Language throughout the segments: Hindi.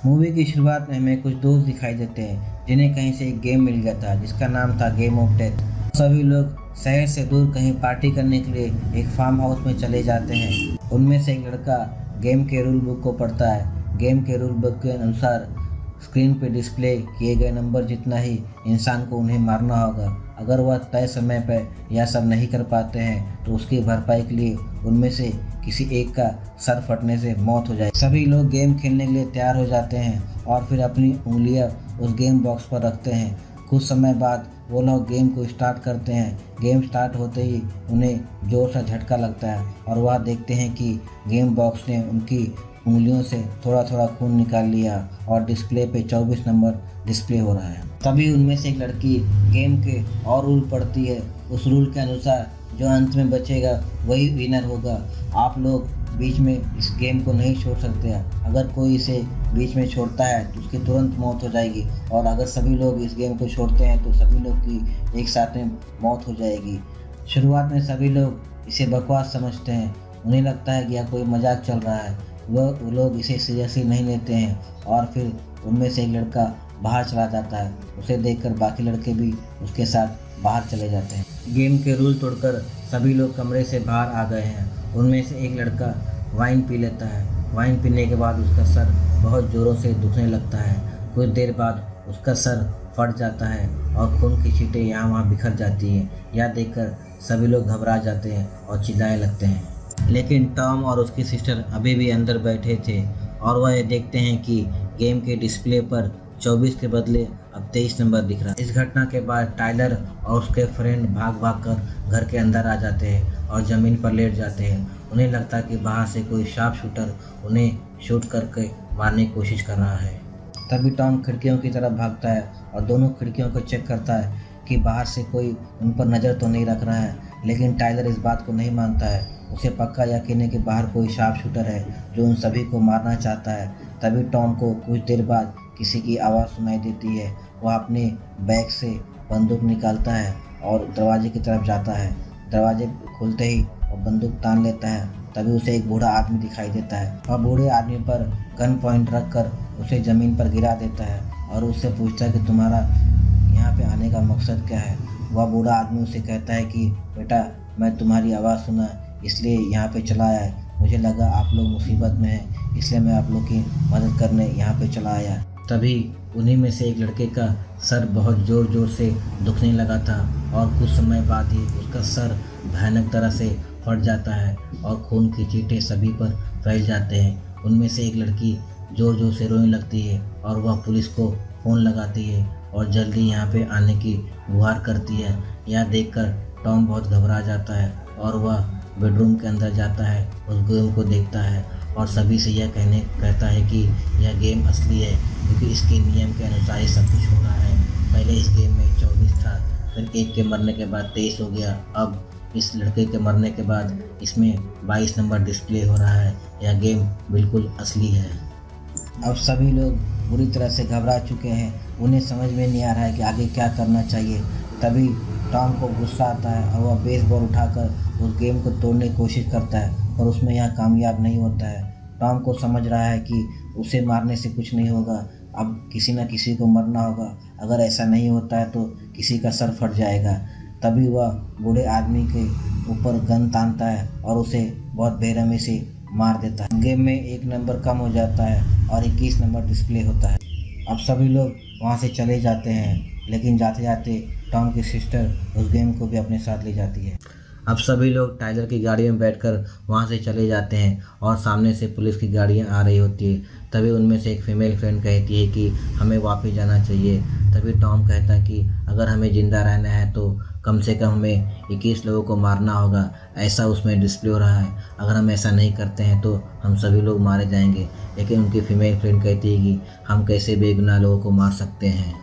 मूवी की शुरुआत में हमें कुछ दोस्त दिखाई देते हैं जिन्हें कहीं से एक गेम मिल गया था जिसका नाम था गेम ऑफ डेथ। सभी लोग शहर से दूर कहीं पार्टी करने के लिए एक फार्म हाउस में चले जाते हैं। उनमें से एक लड़का गेम के रूल बुक को पढ़ता है। गेम के रूल बुक के अनुसार स्क्रीन पर डिस्प्ले किए गए नंबर जितना ही इंसान को उन्हें मारना होगा। अगर वह तय समय पर यह सब नहीं कर पाते हैं तो उसकी भरपाई के लिए उनमें से किसी एक का सर फटने से मौत हो जाए। सभी लोग गेम खेलने के लिए तैयार हो जाते हैं और फिर अपनी उंगलियां उस गेम बॉक्स पर रखते हैं। कुछ समय बाद वो लोग गेम को स्टार्ट करते हैं। गेम स्टार्ट होते ही उन्हें जोर से झटका लगता है और वह देखते हैं कि गेम बॉक्स ने उनकी उंगलियों से थोड़ा थोड़ा खून निकाल लिया और डिस्प्ले पे 24 नंबर डिस्प्ले हो रहा है। तभी उनमें से एक लड़की गेम के और रूल पढ़ती है। उस रूल के अनुसार जो अंत में बचेगा वही विनर होगा। आप लोग बीच में इस गेम को नहीं छोड़ सकते। अगर कोई इसे बीच में छोड़ता है तो उसकी तुरंत मौत हो जाएगी और अगर सभी लोग इस गेम को छोड़ते हैं तो सभी लोग की एक साथ में मौत हो जाएगी। शुरुआत में सभी लोग इसे बकवास समझते हैं। उन्हें लगता है कि यह कोई मजाक चल रहा है। वो लोग इसे सीरियसली नहीं लेते हैं और फिर उनमें से एक लड़का बाहर चला जाता है। उसे देखकर बाकी लड़के भी उसके साथ बाहर चले जाते हैं। गेम के रूल तोड़कर सभी लोग कमरे से बाहर आ गए हैं। उनमें से एक लड़का वाइन पी लेता है। वाइन पीने के बाद उसका सर बहुत ज़ोरों से दुखने लगता है। कुछ देर बाद उसका सर फट जाता है और खून की छींटें यहाँ वहाँ बिखर जाती हैं। यह देखकर सभी लोग घबरा जाते हैं और चिल्लाने लगते हैं। लेकिन टॉम और उसकी सिस्टर अभी भी अंदर बैठे थे और वह ये देखते हैं कि गेम के डिस्प्ले पर 24 के बदले अब 23 नंबर दिख रहा है। इस घटना के बाद टाइलर और उसके फ्रेंड भाग कर घर के अंदर आ जाते हैं और ज़मीन पर लेट जाते हैं। उन्हें लगता है कि बाहर से कोई शार्प शूटर उन्हें शूट करके मारने की कोशिश कर रहा है। तभी टॉम खिड़कियों की तरफ भागता है और दोनों खिड़कियों को चेक करता है कि बाहर से कोई उन पर नज़र तो नहीं रख रहा है। लेकिन टाइलर इस बात को नहीं मानता है। उसे पक्का यकीन है कि बाहर कोई शार्प शूटर है जो उन सभी को मारना चाहता है। तभी टॉम को कुछ देर बाद किसी की आवाज़ सुनाई देती है। वह अपने बैग से बंदूक निकालता है और दरवाजे की तरफ जाता है। दरवाजे खुलते ही वो बंदूक तान लेता है। तभी उसे एक बूढ़ा आदमी दिखाई देता है। वह बूढ़े आदमी पर गन पॉइंट रखकर उसे ज़मीन पर गिरा देता है और उससे पूछता है कि तुम्हारा यहाँ पे आने का मकसद क्या है। वह बूढ़ा आदमी उसे कहता है कि बेटा, मैं तुम्हारी आवाज़ सुना इसलिए यहाँ पे चला आया है। मुझे लगा आप लोग मुसीबत में हैं इसलिए मैं आप लोग की मदद करने यहाँ पे चला आया। तभी उन्हीं में से एक लड़के का सर बहुत ज़ोर ज़ोर से दुखने लगा था और कुछ समय बाद ही उसका सर भयानक तरह से फट जाता है और खून की छींटें सभी पर फैल जाते हैं। उनमें से एक लड़की ज़ोर ज़ोर से रोने लगती है और वह पुलिस को फ़ोन लगाती है और जल्दी यहाँ पे आने की गुहार करती है। यह देखकर टॉम बहुत घबरा जाता है और वह बेडरूम के अंदर जाता है, उस गेम को देखता है और सभी से यह कहता है कि यह गेम असली है क्योंकि इसके नियम के अनुसार ही सब कुछ हो रहा है। पहले इस गेम में 24 था, फिर एक के मरने के बाद 23 हो गया। अब इस लड़के के मरने के बाद इसमें 22 नंबर डिस्प्ले हो रहा है। यह गेम बिल्कुल असली है। अब सभी लोग बुरी तरह से घबरा चुके हैं। उन्हें समझ में नहीं आ रहा है कि आगे क्या करना चाहिए। तभी टॉम को गुस्सा आता है और वह बेसबॉल उठाकर उस गेम को तोड़ने की कोशिश करता है पर उसमें यह कामयाब नहीं होता है। टॉम को समझ रहा है कि उसे मारने से कुछ नहीं होगा, अब किसी न किसी को मरना होगा। अगर ऐसा नहीं होता है तो किसी का सर फट जाएगा। तभी वह बूढ़े आदमी के ऊपर गन तानता है और उसे बहुत बेरहमी से मार देता है। गेम में 1 नंबर कम हो जाता है और 21 नंबर डिस्प्ले होता है। अब सभी लोग वहाँ से चले जाते हैं लेकिन जाते जाते टॉम की सिस्टर उस गेम को भी अपने साथ ले जाती है। अब सभी लोग टाइलर की गाड़ी में बैठकर वहाँ से चले जाते हैं और सामने से पुलिस की गाड़ियाँ आ रही होती है। तभी उनमें से एक फ़ीमेल फ्रेंड कहती है कि हमें वापस जाना चाहिए। तभी टॉम कहता है कि अगर हमें ज़िंदा रहना है तो कम से कम हमें 21 लोगों को मारना होगा, ऐसा उसमें डिस्प्ले हो रहा है। अगर हम ऐसा नहीं करते हैं तो हम सभी लोग मारे जाएंगे। लेकिन उनकी फ़ीमेल फ्रेंड कहती है कि हम कैसे बेगुनाह लोगों को मार सकते हैं।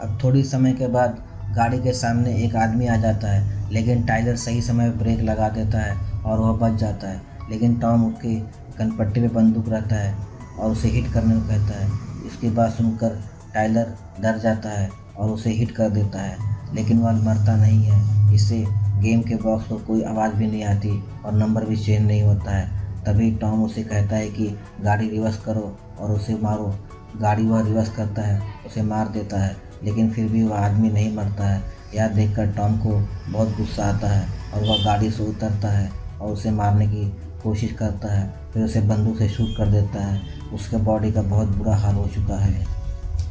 अब थोड़ी समय के बाद गाड़ी के सामने एक आदमी आ जाता है लेकिन टाइलर सही समय ब्रेक लगा देता है और वह बच जाता है। लेकिन टॉम उसके कनपट्टी पे बंदूक रहता है और उसे हिट करने को कहता है। इसकी बात सुनकर टाइलर डर जाता है और उसे हिट कर देता है लेकिन वह मरता नहीं है। इससे गेम के बॉक्स को कोई आवाज़ भी नहीं आती और नंबर भी चेंज नहीं होता है। तभी टॉम उसे कहता है कि गाड़ी रिवर्स करो और उसे मारो। गाड़ी वह रिवर्स करता है, उसे मार देता है, लेकिन फिर भी वह आदमी नहीं मरता है। यह देखकर टॉम को बहुत गुस्सा आता है और वह गाड़ी से उतरता है और उसे मारने की कोशिश करता है। फिर उसे बंदूक से शूट कर देता है। उसके बॉडी का बहुत बुरा हाल हो चुका है।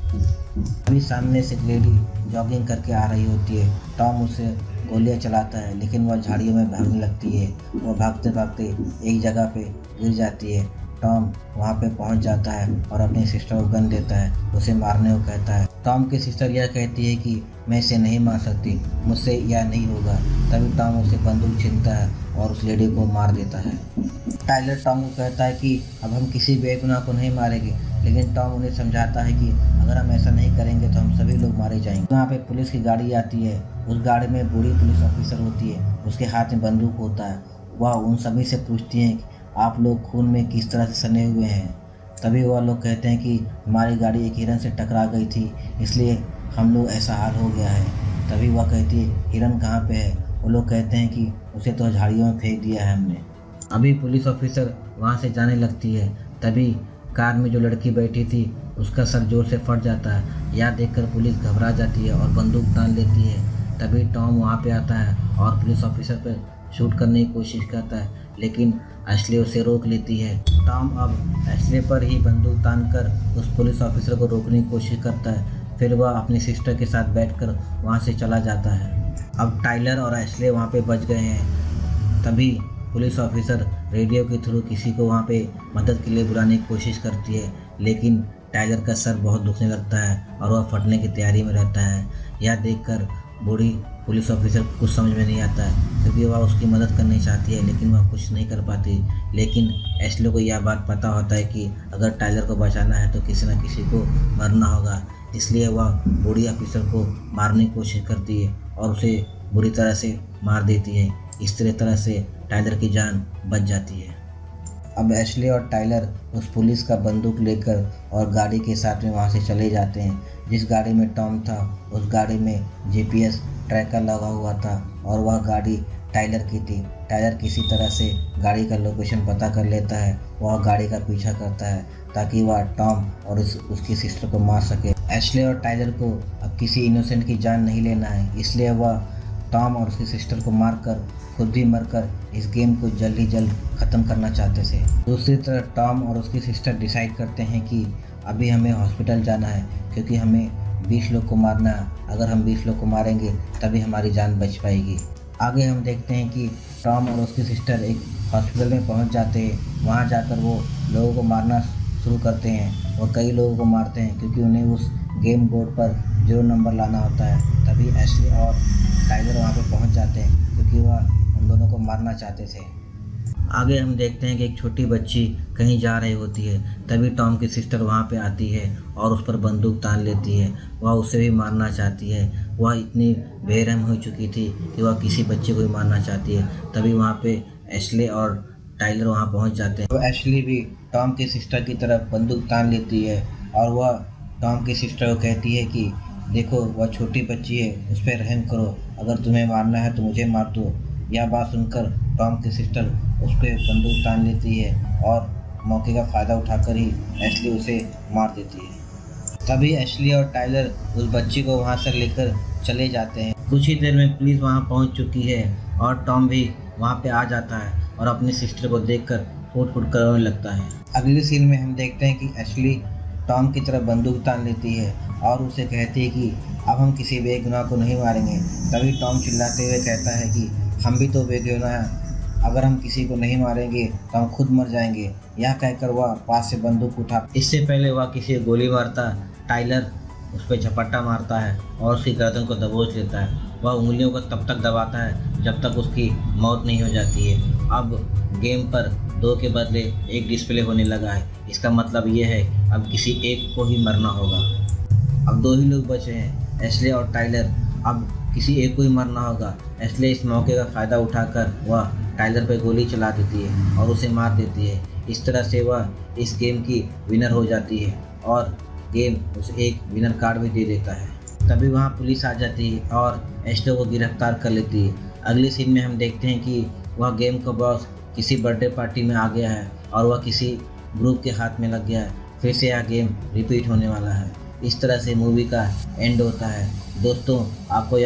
अभी सामने से एक लेडी जॉगिंग करके आ रही होती है। टॉम उसे गोलियां चलाता है, लेकिन वह झाड़ियों में भागने लगती है। वह भागते भागते एक जगह पे गिर जाती है। टॉम वहाँ पे पहुँच जाता है और अपनी सिस्टर को गन देता है, उसे मारने को कहता है। टॉम की सिस्टर यह कहती है कि मैं इसे नहीं मार सकती, मुझसे यह नहीं होगा। तभी टॉम उसे बंदूक छीनता है और उस लेडी को मार देता है। टाइलर टॉम को कहता है कि अब हम किसी बेगुनाह को नहीं मारेंगे, लेकिन टॉम उन्हें समझाता है कि अगर हम ऐसा नहीं करेंगे तो हम सभी लोग मारे जाएंगे। वहाँ पे पुलिस की गाड़ी आती है। उस गाड़ी में बूढ़ी पुलिस ऑफिसर होती है, उसके हाथ में बंदूक होता है। वह उन सभी से पूछती है कि आप लोग खून में किस तरह से सने हुए हैं। तभी वह लोग कहते हैं कि हमारी गाड़ी एक हिरन से टकरा गई थी, इसलिए हम लोग ऐसा हाल हो गया है। तभी वह कहती है हिरन कहाँ पे है। वो लोग कहते हैं कि उसे तो झाड़ियों में फेंक दिया है हमने। अभी पुलिस ऑफिसर वहाँ से जाने लगती है। तभी कार में जो लड़की बैठी थी उसका सर जोर से फट जाता है। यह देखकर पुलिस घबरा जाती है और बंदूक तान लेती है। तभी टॉम वहाँ पे आता है और पुलिस ऑफिसर पर शूट करने की कोशिश करता है, लेकिन एशले उसे रोक लेती है। टॉम अब एशले पर ही बंदूक तानकर उस पुलिस ऑफिसर को रोकने की कोशिश करता है। फिर वह अपनी सिस्टर के साथ बैठकर वहाँ से चला जाता है। अब टाइलर और एशले वहाँ पे बच गए हैं। तभी पुलिस ऑफिसर रेडियो के थ्रू किसी को वहाँ पे मदद के लिए बुलाने की कोशिश करती है, लेकिन टाइलर का सर बहुत दुखने लगता है और वह फटने की तैयारी में रहता है। यह देखकर बूढ़ी पुलिस ऑफिसर को कुछ समझ में नहीं आता है, क्योंकि वह उसकी मदद करनी चाहती है, लेकिन वह कुछ नहीं कर पाती। लेकिन एशले को यह बात पता होता है कि अगर टाइलर को बचाना है तो किसी न किसी को मरना होगा, इसलिए वह बूढ़ी ऑफिसर को मारने की कोशिश करती है और उसे बुरी तरह से मार देती है। इस तरह से टाइलर की जान बच जाती है। अब एशले और टाइलर उस पुलिस का बंदूक लेकर और गाड़ी के साथ में वहाँ से चले जाते हैं। जिस गाड़ी में टॉम था उस गाड़ी में जीपीएस ट्रैकर लगा हुआ था और वह गाड़ी टाइलर की थी। टाइलर किसी तरह से गाड़ी का लोकेशन पता कर लेता है। वह गाड़ी का पीछा करता है ताकि वह टॉम और उसकी सिस्टर को मार सके। एशले और टाइलर को अब किसी इनोसेंट की जान नहीं लेना है, इसलिए वह टॉम और उसकी सिस्टर को मारकर खुद भी मरकर इस गेम को जल्द ही जल्द ख़त्म करना चाहते थे। दूसरी तरफ टॉम और उसकी सिस्टर डिसाइड करते हैं कि अभी हमें हॉस्पिटल जाना है, क्योंकि हमें 20 लोग को मारना है। अगर हम 20 लोग को मारेंगे तभी हमारी जान बच पाएगी। आगे हम देखते हैं कि टॉम और उसकी सिस्टर एक हॉस्पिटल में पहुंच जाते हैं। वहां जाकर वो लोगों को मारना शुरू करते हैं और कई लोगों को मारते हैं, क्योंकि उन्हें उस गेम बोर्ड पर 0 नंबर लाना होता है। तभी एशले और टाइलर वहाँ पे पहुँच जाते हैं, क्योंकि वह उन दोनों को मारना चाहते थे। आगे हम देखते हैं कि एक छोटी बच्ची कहीं जा रही होती है। तभी टॉम की सिस्टर वहाँ पे आती है और उस पर बंदूक तान लेती है। वह उसे भी मारना चाहती है। वह इतनी बेरहम हो चुकी थी कि वह किसी बच्चे को भी मारना चाहती है। तभी वहाँ पे एशले और टाइलर वहाँ पहुँच जाते हैं। तो एशले भी टॉम की सिस्टर की तरफ बंदूक तान लेती है और वह टॉम की सिस्टर को कहती है कि देखो वह छोटी बच्ची है, उस पर रहम करो, अगर तुम्हें मारना है तो मुझे मार दो। यह बात सुनकर टॉम की सिस्टर उस पर बंदूक तान लेती है और मौके का फ़ायदा उठाकर ही एशले उसे मार देती है। तभी एशले और टाइलर उस बच्ची को वहाँ से लेकर चले जाते हैं। कुछ ही देर में पुलिस वहाँ पहुँच चुकी है और टॉम भी वहाँ पे आ जाता है और अपनी सिस्टर को देखकर फुट कर रोने लगता है। अगली सीन में हम देखते हैं कि एशले टॉम की तरफ बंदूक तान लेती है और उसे कहती है कि अब हम किसी बेगुनाह को नहीं मारेंगे। तभी टॉम चिल्लाते हुए कहता है कि हम भी तो बेगुनाह हैं, अगर हम किसी को नहीं मारेंगे तो हम खुद मर जाएंगे। यह कहकर वह पास से बंदूक उठा, इससे पहले वह किसी को गोली मारता, टाइलर उस पर झपट्टा मारता है और उसकी गर्दन को दबोच लेता है। वह उंगलियों को तब तक दबाता है जब तक उसकी मौत नहीं हो जाती है। अब गेम पर 2 के बदले 1 डिस्प्ले होने लगा है। इसका मतलब ये है अब किसी एक को ही मरना होगा। अब 2 ही लोग बचे हैं, एशले और टाइलर। अब किसी एक को ही मरना होगा। एशले इस मौके का फ़ायदा उठाकर वह टाइलर पर गोली चला देती है और उसे मार देती है। इस तरह से वह इस गेम की विनर हो जाती है और गेम उसे एक विनर कार्ड भी दे देता है। तभी वहाँ पुलिस आ जाती है और एशले को गिरफ्तार कर लेती है। अगले सीन में हम देखते हैं कि वह गेम का बॉस किसी बर्थडे पार्टी में आ गया है और वह किसी ग्रुप के हाथ में लग गया है। फिर से यह गेम रिपीट होने वाला है। इस तरह से मूवी का एंड होता है। दोस्तों, आपको